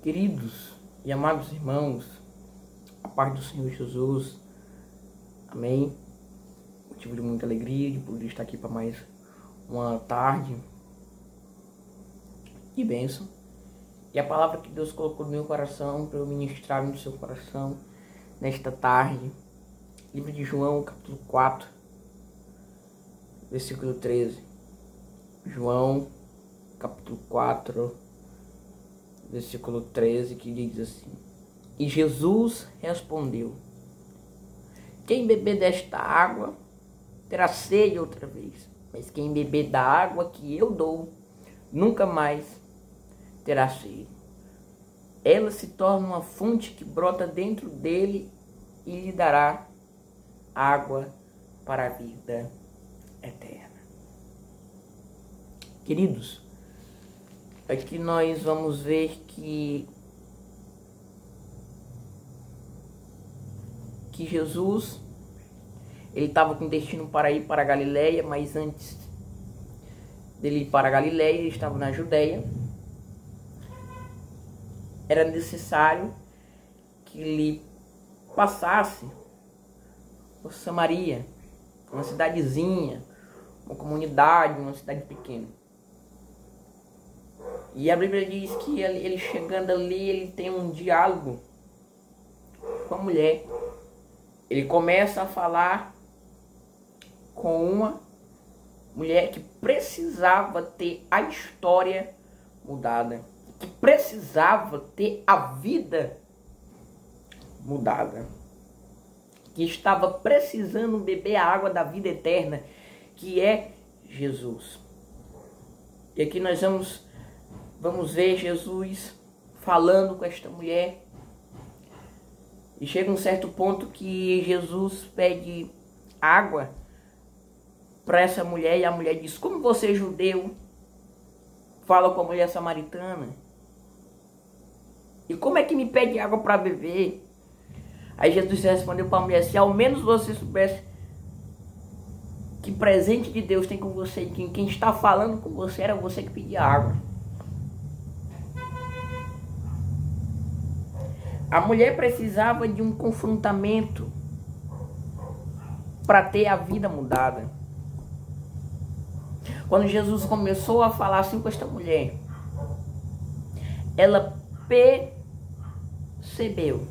Queridos e amados irmãos, a paz do Senhor Jesus, amém. Motivo de muita alegria de poder estar aqui para mais uma tarde de bênção. E a palavra que Deus colocou no meu coração para eu ministrar no seu coração nesta tarde, livro de João, capítulo 4, versículo 13. João, capítulo 4, versículo 13, que diz assim: E Jesus respondeu: Quem beber desta água terá sede outra vez, mas quem beber da água que eu dou nunca mais terá sede. Ela se torna uma fonte que brota dentro dele e lhe dará água para a vida eterna. Queridos, aqui nós vamos ver que Jesus, ele estava com destino para ir para a Galileia, mas antes dele ir para a Galileia, ele estava na Judéia. Era necessário que ele passasse por Samaria, uma cidadezinha, uma comunidade, uma cidade pequena. E a Bíblia diz que ele chegando ali, ele tem um diálogo com a mulher. Ele começa a falar com uma mulher que precisava ter a história mudada, que precisava ter a vida mudada, que estava precisando beber a água da vida eterna, que é Jesus. E aqui nós vamos ver Jesus falando com esta mulher. E chega um certo ponto que Jesus pede água para essa mulher, e a mulher diz: Como você, judeu, fala com a mulher samaritana? E como é que me pede água para beber? Aí Jesus respondeu para a mulher: Se ao menos você soubesse que presente de Deus tem com você, que quem está falando com você era você que pedia água. A mulher precisava de um confrontamento para ter a vida mudada. Quando Jesus começou a falar assim com esta mulher, ela percebeu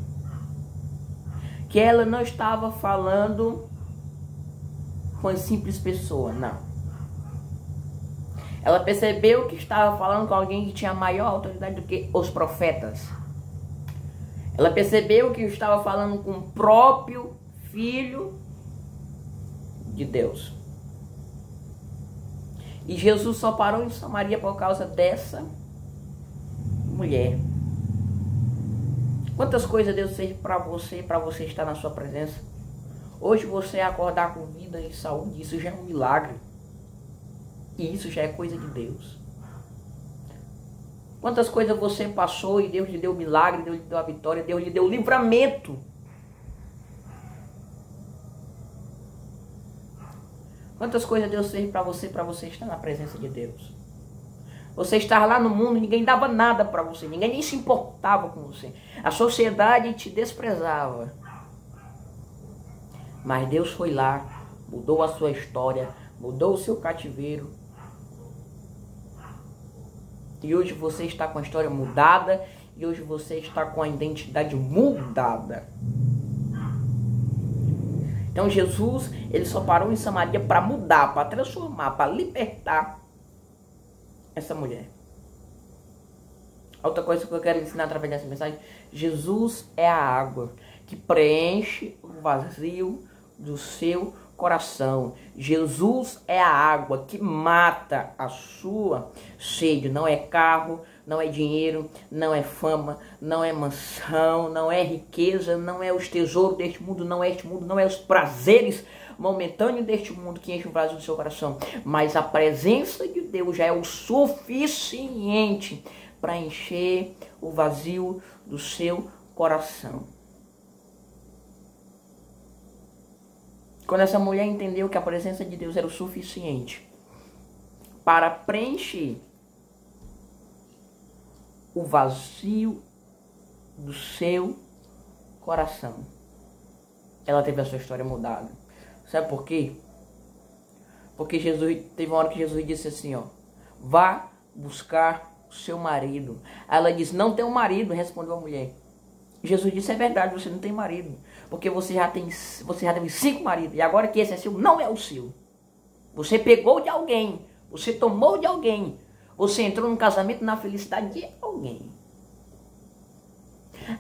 que ela não estava falando com uma simples pessoa, não. Ela percebeu que estava falando com alguém que tinha maior autoridade do que os profetas. Ela percebeu que estava falando com o próprio Filho de Deus. E Jesus só parou em Samaria por causa dessa mulher. Quantas coisas Deus fez para você estar na sua presença? Hoje você acordar com vida e saúde, isso já é um milagre. E isso já é coisa de Deus. Quantas coisas você passou e Deus lhe deu milagre, Deus lhe deu a vitória, Deus lhe deu o livramento. Quantas coisas Deus fez para você estar na presença de Deus. Você estar lá no mundo, ninguém dava nada para você, ninguém nem se importava com você. A sociedade te desprezava. Mas Deus foi lá, mudou a sua história, mudou o seu cativeiro. E hoje você está com a história mudada. E hoje você está com a identidade mudada. Então Jesus, ele só parou em Samaria para mudar, para transformar, para libertar essa mulher. Outra coisa que eu quero ensinar através dessa mensagem: Jesus é a água que preenche o vazio do seu coração. Jesus é a água que mata a sua sede. Não é carro, não é dinheiro, não é fama, não é mansão, não é riqueza, não é os tesouros deste mundo, não é este mundo, não é os prazeres momentâneos deste mundo que enchem o vazio do seu coração. Mas a presença de Deus já é o suficiente para encher o vazio do seu coração. Quando essa mulher entendeu que a presença de Deus era o suficiente para preencher o vazio do seu coração. Ela teve a sua história mudada. Sabe por quê? Porque Jesus, teve uma hora que Jesus disse assim, ó, vá buscar o seu marido. Aí ela disse, não tenho marido, respondeu a mulher. Jesus disse, é verdade, você não tem marido. Porque você já teve 5 maridos. E agora que esse é seu, não é o seu. Você pegou de alguém. Você tomou de alguém. Você entrou num casamento na felicidade de alguém.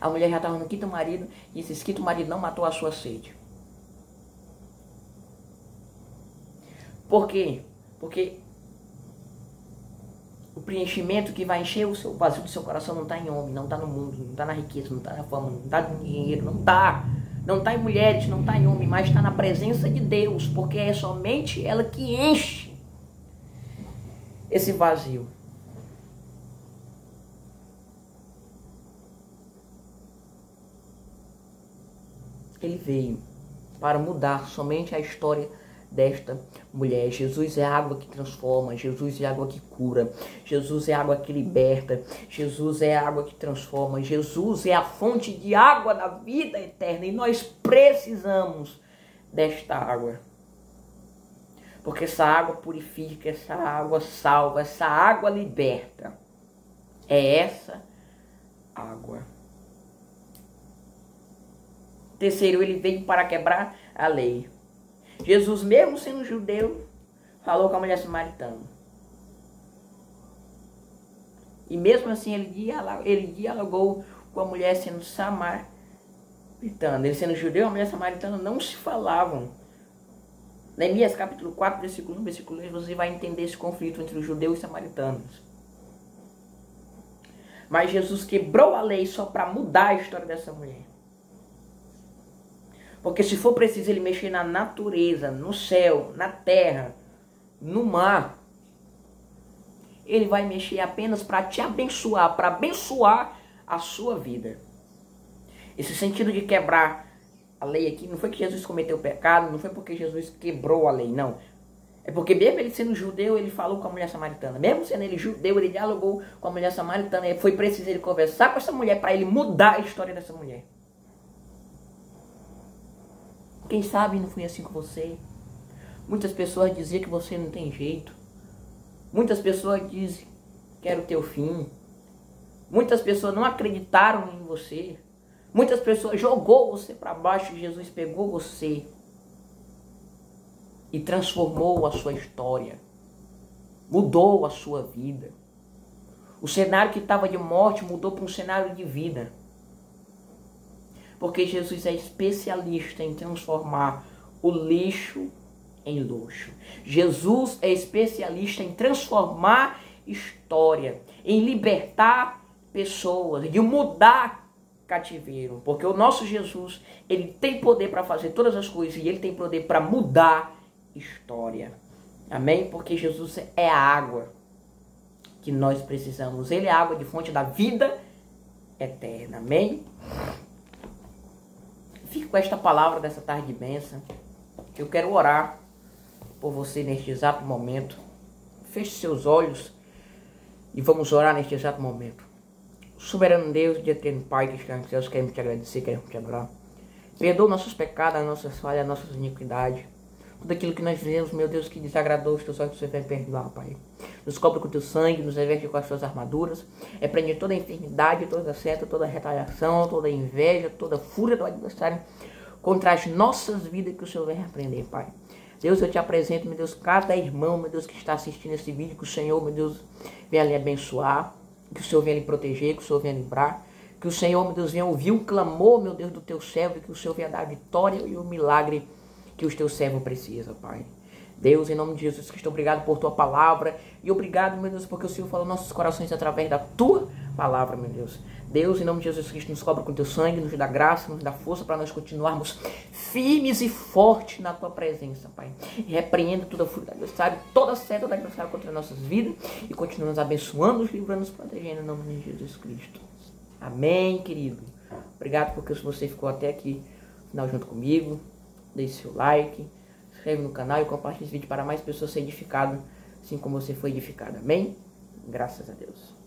A mulher já estava no 5º marido. E esse 5º marido não matou a sua sede. Por quê? Porque o preenchimento que vai encher o seu vazio do seu coração não está em homem, não está no mundo, não está na riqueza, não está na fama, não está no dinheiro, não está. Não está em mulheres, não está em homem, mas está na presença de Deus, porque é somente ela que enche esse vazio. Ele veio para mudar somente a história desta mulher. Jesus é a água que transforma, Jesus é a água que cura, Jesus é a água que liberta, Jesus é a água que transforma, Jesus é a fonte de água da vida eterna e nós precisamos desta água. Porque essa água purifica, essa água salva, essa água liberta. É essa água. Terceiro, ele veio para quebrar a lei. Jesus, mesmo sendo judeu, falou com a mulher samaritana. E mesmo assim ele dialogou com a mulher sendo samaritana. Ele sendo judeu, a mulher samaritana não se falavam. Neemias capítulo 4, versículo 1, versículo 2, você vai entender esse conflito entre os judeus e samaritanos. Mas Jesus quebrou a lei só para mudar a história dessa mulher. Porque se for preciso ele mexer na natureza, no céu, na terra, no mar, ele vai mexer apenas para te abençoar, para abençoar a sua vida. Esse sentido de quebrar a lei aqui, não foi que Jesus cometeu pecado, não foi porque Jesus quebrou a lei, não. É porque mesmo ele sendo judeu, ele falou com a mulher samaritana. Mesmo sendo ele judeu, ele dialogou com a mulher samaritana. E foi preciso ele conversar com essa mulher para ele mudar a história dessa mulher. Quem sabe não foi assim com você? Muitas pessoas diziam que você não tem jeito. Muitas pessoas dizem que era o teu fim. Muitas pessoas não acreditaram em você. Muitas pessoas jogou você para baixo e Jesus pegou você e transformou a sua história. Mudou a sua vida. O cenário que estava de morte mudou para um cenário de vida. Porque Jesus é especialista em transformar o lixo em luxo. Jesus é especialista em transformar história, em libertar pessoas, de mudar cativeiro. Porque o nosso Jesus, ele tem poder para fazer todas as coisas e ele tem poder para mudar história. Amém? Porque Jesus é a água que nós precisamos. Ele é a água de fonte da vida eterna. Amém? Fique com esta palavra dessa tarde de bênção. Eu quero orar por você neste exato momento. Feche seus olhos e vamos orar neste exato momento. Soberano Deus, de eterno Pai que está nos céus, queremos te agradecer, queremos te adorar. Perdoa nossos pecados, as nossas falhas, as nossas iniquidades. Tudo aquilo que nós fizemos, meu Deus, que desagradou os teus olhos, você vai perdoar, Pai. Nos cobre com teu sangue, nos reveste com as tuas armaduras. Repreende toda a enfermidade, toda seta, toda retaliação, toda inveja, toda fúria do adversário contra as nossas vidas que o Senhor vai repreender, Pai. Deus, eu te apresento, meu Deus, cada irmão, meu Deus, que está assistindo esse vídeo, que o Senhor, meu Deus, venha lhe abençoar, que o Senhor venha lhe proteger, que o Senhor venha livrar, que o Senhor, meu Deus, venha ouvir o clamor, meu Deus, do teu servo, que o Senhor venha dar a vitória e o milagre que os teus servos precisam, Pai. Deus, em nome de Jesus Cristo, obrigado por tua palavra. E obrigado, meu Deus, porque o Senhor falou nossos corações através da tua palavra, meu Deus. Deus, em nome de Jesus Cristo, nos cobre com teu sangue, nos dá graça, nos dá força para nós continuarmos firmes e fortes na tua presença, Pai. E repreenda toda a fúria do adversário, toda a seta do adversário contra nossas vidas. E continuamos abençoando, nos livrando, nos protegendo, em nome de Jesus Cristo. Amém, querido. Obrigado porque você ficou até aqui, no final, junto comigo. Deixe seu like, se inscreve no canal e compartilhe esse vídeo para mais pessoas serem edificadas, assim como você foi edificado. Amém? Graças a Deus.